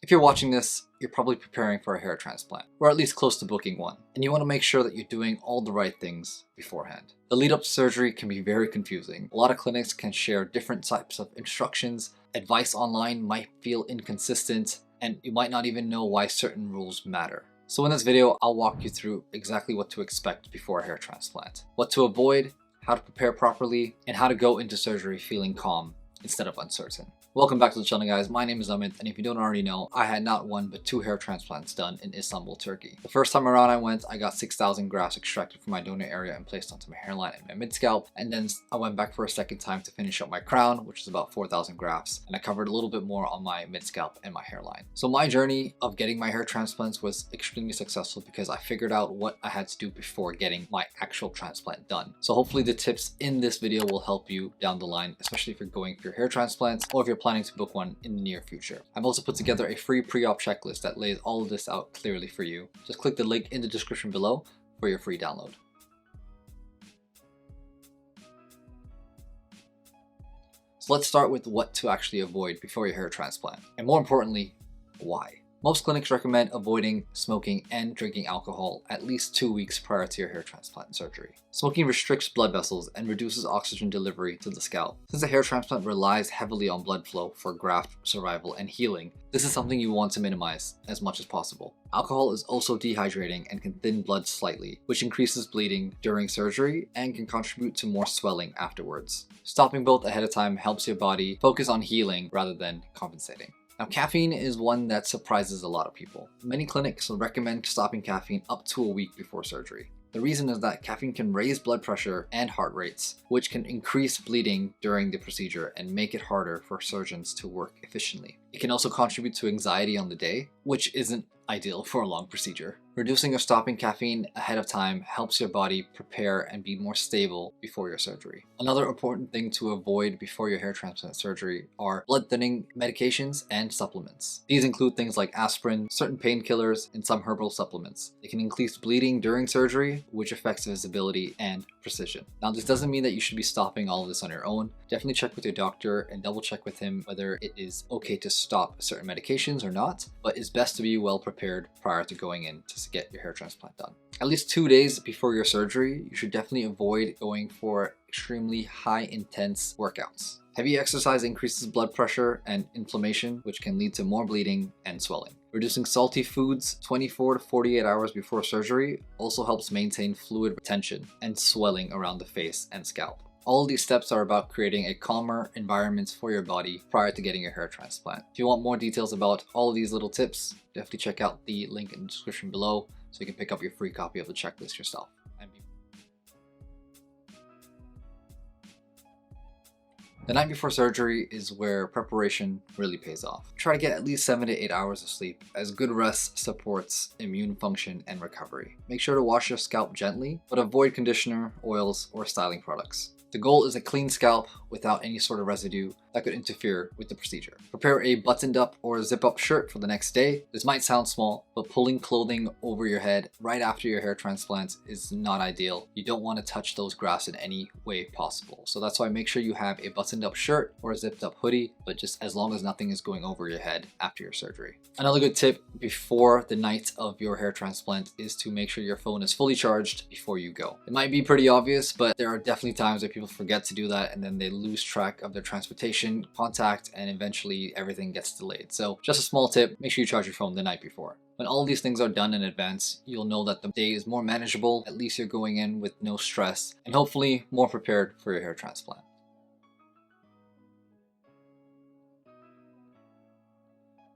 If you're watching this, you're probably preparing for a hair transplant, or at least close to booking one, and you want to make sure that you're doing all the right things beforehand. The lead up to surgery can be very confusing. A lot of clinics can share different types of instructions, advice online might feel inconsistent, and you might not even know why certain rules matter. So in this video, I'll walk you through exactly what to expect before a hair transplant, what to avoid, how to prepare properly, and how to go into surgery feeling calm instead of uncertain. Welcome back to the channel, guys. My name is Amit, and if you don't already know, I had not one but 2 hair transplants done in Istanbul, Turkey. The first time around I went, I got 6,000 grafts extracted from my donor area and placed onto my hairline and my mid-scalp, and then I went back for a second time to finish up my crown, which is about 4,000 grafts, and I covered a little bit more on my mid-scalp and my hairline. So my journey of getting my hair transplants was extremely successful because I figured out what I had to do before getting my actual transplant done. So hopefully the tips in this video will help you down the line, especially if you're going for your hair transplants or if you're planning to book one in the near future. I've also put together a free pre-op checklist that lays all of this out clearly for you. Just click the link in the description below for your free download. So let's start with what to actually avoid before your hair transplant, and more importantly, why. Most clinics recommend avoiding smoking and drinking alcohol at least 2 weeks prior to your hair transplant surgery. Smoking restricts blood vessels and reduces oxygen delivery to the scalp. Since a hair transplant relies heavily on blood flow for graft survival and healing, this is something you want to minimize as much as possible. Alcohol is also dehydrating and can thin blood slightly, which increases bleeding during surgery and can contribute to more swelling afterwards. Stopping both ahead of time helps your body focus on healing rather than compensating. Now, caffeine is one that surprises a lot of people. Many clinics will recommend stopping caffeine up to a week before surgery. The reason is that caffeine can raise blood pressure and heart rates, which can increase bleeding during the procedure and make it harder for surgeons to work efficiently. It can also contribute to anxiety on the day, which isn't ideal for a long procedure. Reducing or stopping caffeine ahead of time helps your body prepare and be more stable before your surgery. Another important thing to avoid before your hair transplant surgery are blood thinning medications and supplements. These include things like aspirin, certain painkillers, and some herbal supplements. They can increase bleeding during surgery, which affects visibility and precision. Now, this doesn't mean that you should be stopping all of this on your own. Definitely check with your doctor and double check with him whether it is okay to stop certain medications or not, but it's best to be well prepared prior to going in to get your hair transplant done. At least 2 days before your surgery, you should definitely avoid going for extremely high intense workouts. Heavy exercise increases blood pressure and inflammation, which can lead to more bleeding and swelling. Reducing salty foods 24 to 48 hours before surgery also helps maintain fluid retention and swelling around the face and scalp. All these steps are about creating a calmer environment for your body prior to getting your hair transplant. If you want more details about all of these little tips, definitely check out the link in the description below so you can pick up your free copy of the checklist yourself. The night before surgery is where preparation really pays off. Try to get at least 7 to 8 hours of sleep, as good rest supports immune function and recovery. Make sure to wash your scalp gently, but avoid conditioner, oils, or styling products. The goal is a clean scalp without any sort of residue that could interfere with the procedure. Prepare a buttoned up or zip up shirt for the next day. This might sound small, but pulling clothing over your head right after your hair transplant is not ideal. You don't want to touch those grafts in any way possible. So that's why make sure you have a buttoned up shirt or a zipped up hoodie, but just as long as nothing is going over your head after your surgery. Another good tip before the night of your hair transplant is to make sure your phone is fully charged before you go. It might be pretty obvious, but there are definitely times where people forget to do that and then they lose track of their transportation contact and eventually everything gets delayed. So just a small tip, make sure you charge your phone the night before. When all these things are done in advance, you'll know that the day is more manageable. At least you're going in with no stress and hopefully more prepared for your hair transplant.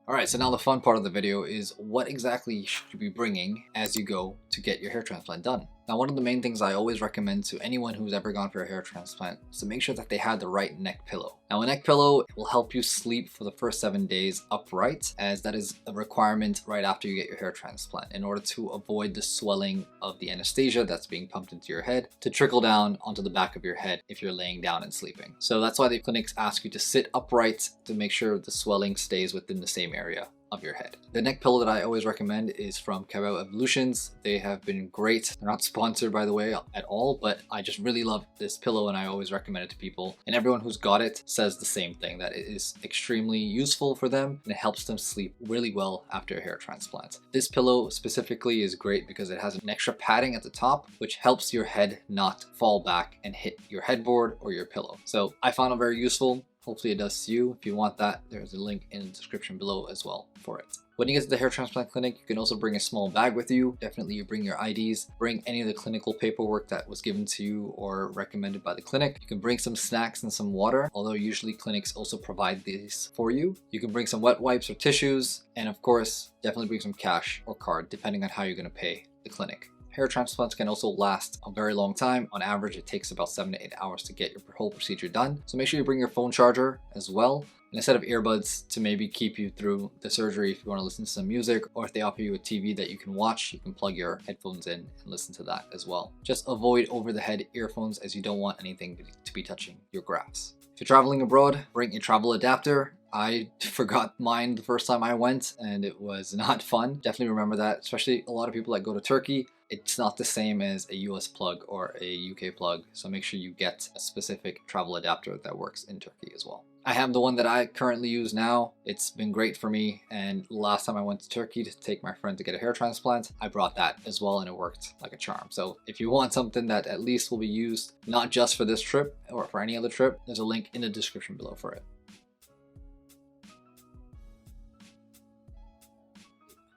Alright, so now the fun part of the video is what exactly should you be bringing as you go to get your hair transplant done. Now, one of the main things I always recommend to anyone who's ever gone for a hair transplant is to make sure that they have the right neck pillow. Now, a neck pillow will help you sleep for the first 7 days upright, as that is a requirement right after you get your hair transplant in order to avoid the swelling of the anesthesia that's being pumped into your head to trickle down onto the back of your head if you're laying down and sleeping. So that's why the clinics ask you to sit upright to make sure the swelling stays within the same area. of your head. The neck pillow that I always recommend is from Cabot Evolutions. They have been great. They're not sponsored, by the way, at all, but I just really love this pillow and I always recommend it to people. And everyone who's got it says the same thing, that it is extremely useful for them and it helps them sleep really well after a hair transplant. This pillow specifically is great because it has an extra padding at the top, which helps your head not fall back and hit your headboard or your pillow. So I found it very useful. Hopefully it does to you. If you want that, there's a link in the description below as well for it. When you get to the hair transplant clinic, you can also bring a small bag with you. Definitely you bring your IDs, bring any of the clinical paperwork that was given to you or recommended by the clinic. You can bring some snacks and some water, although usually clinics also provide these for you. You can bring some wet wipes or tissues, and of course, definitely bring some cash or card, depending on how you're gonna pay the clinic. Hair transplants can also last a very long time. On average, it takes about 7 to 8 hours to get your whole procedure done. So make sure you bring your phone charger as well, and a set of earbuds to maybe keep you through the surgery if you want to listen to some music, or if they offer you a TV that you can watch, you can plug your headphones in and listen to that as well. Just avoid over-the-head earphones as you don't want anything to be touching your grafts. If you're traveling abroad, bring a travel adapter. I forgot mine the first time I went and it was not fun. Definitely remember that, especially a lot of people that go to Turkey. It's not the same as a US plug or a UK plug, so make sure you get a specific travel adapter that works in Turkey as well. I have the one that I currently use now. It's been great for me, and last time I went to Turkey to take my friend to get a hair transplant, I brought that as well and it worked like a charm. So if you want something that at least will be used not just for this trip or for any other trip, there's a link in the description below for it.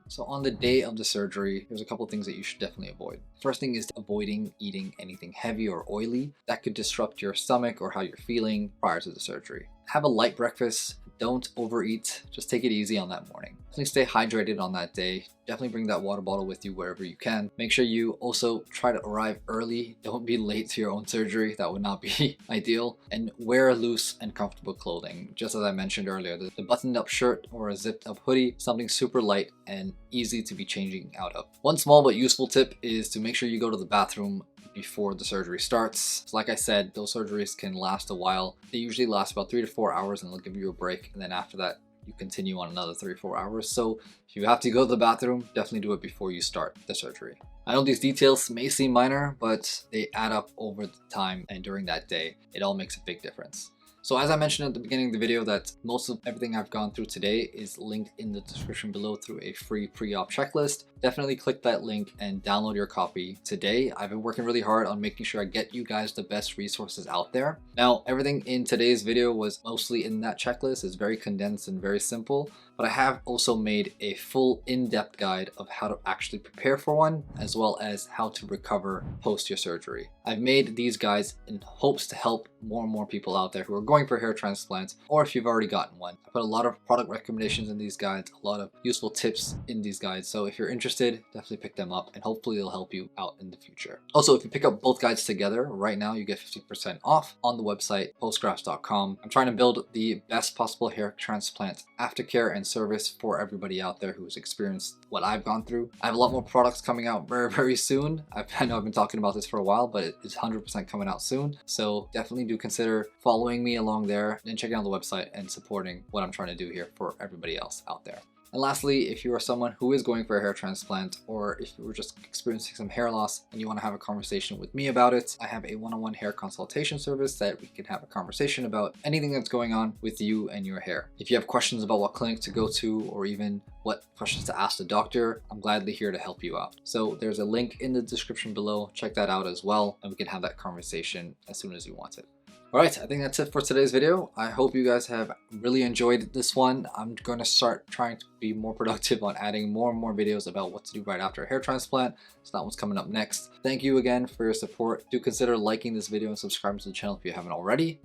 So on the day of the surgery, there's a couple things that you should definitely avoid. First thing is avoiding eating anything heavy or oily. That could disrupt your stomach or how you're feeling prior to the surgery. Have a light breakfast. Don't overeat. Just take it easy on that morning. Definitely stay hydrated on that day. Definitely bring that water bottle with you wherever you can. Make sure you also try to arrive early. Don't be late to your own surgery. That would not be ideal. And wear loose and comfortable clothing. Just as I mentioned earlier, the buttoned up shirt or a zipped up hoodie, something super light and easy to be changing out of. One small but useful tip is to make sure you go to the bathroom before the surgery starts. So like I said, those surgeries can last a while. They usually last about 3 to 4 hours and they'll give you a break. And then after that, you continue on another 3 or 4 hours. So if you have to go to the bathroom, definitely do it before you start the surgery. I know these details may seem minor, but they add up over the time and during that day. It all makes a big difference. So as I mentioned at the beginning of the video, that most of everything I've gone through today is linked in the description below through a free pre-op checklist. Definitely click that link and download your copy today. I've been working really hard on making sure I get you guys the best resources out there. Now, everything in today's video was mostly in that checklist. It's very condensed and very simple, but I have also made a full in-depth guide of how to actually prepare for one, as well as how to recover post your surgery. I've made these guides in hopes to help more and more people out there who are going for hair transplants, or if you've already gotten one. I put a lot of product recommendations in these guides, a lot of useful tips in these guides. So if you're interested, definitely pick them up and hopefully they'll help you out in the future. Also, if you pick up both guides together right now, you get 50% off on the website postgrafts.com. I'm trying to build the best possible hair transplant aftercare and service for everybody out there who's experienced what I've gone through. I have a lot more products coming out very, very soon. I know I've been talking about this for a while, but it is 100% coming out soon. So definitely do consider following me along there and checking out the website and supporting what I'm trying to do here for everybody else out there. And lastly, if you are someone who is going for a hair transplant, or if you were just experiencing some hair loss and you want to have a conversation with me about it, I have a one-on-one hair consultation service that we can have a conversation about anything that's going on with you and your hair. If you have questions about what clinic to go to, or even what questions to ask the doctor, I'm gladly here to help you out. So there's a link in the description below. Check that out as well, and we can have that conversation as soon as you want it. Alright, I think that's it for today's video. I hope you guys have really enjoyed this one. I'm going to start trying to be more productive on adding more and more videos about what to do right after a hair transplant. So that one's coming up next. Thank you again for your support. Do consider liking this video and subscribing to the channel if you haven't already.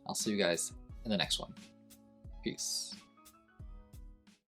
I'll see you guys in the next one. Peace.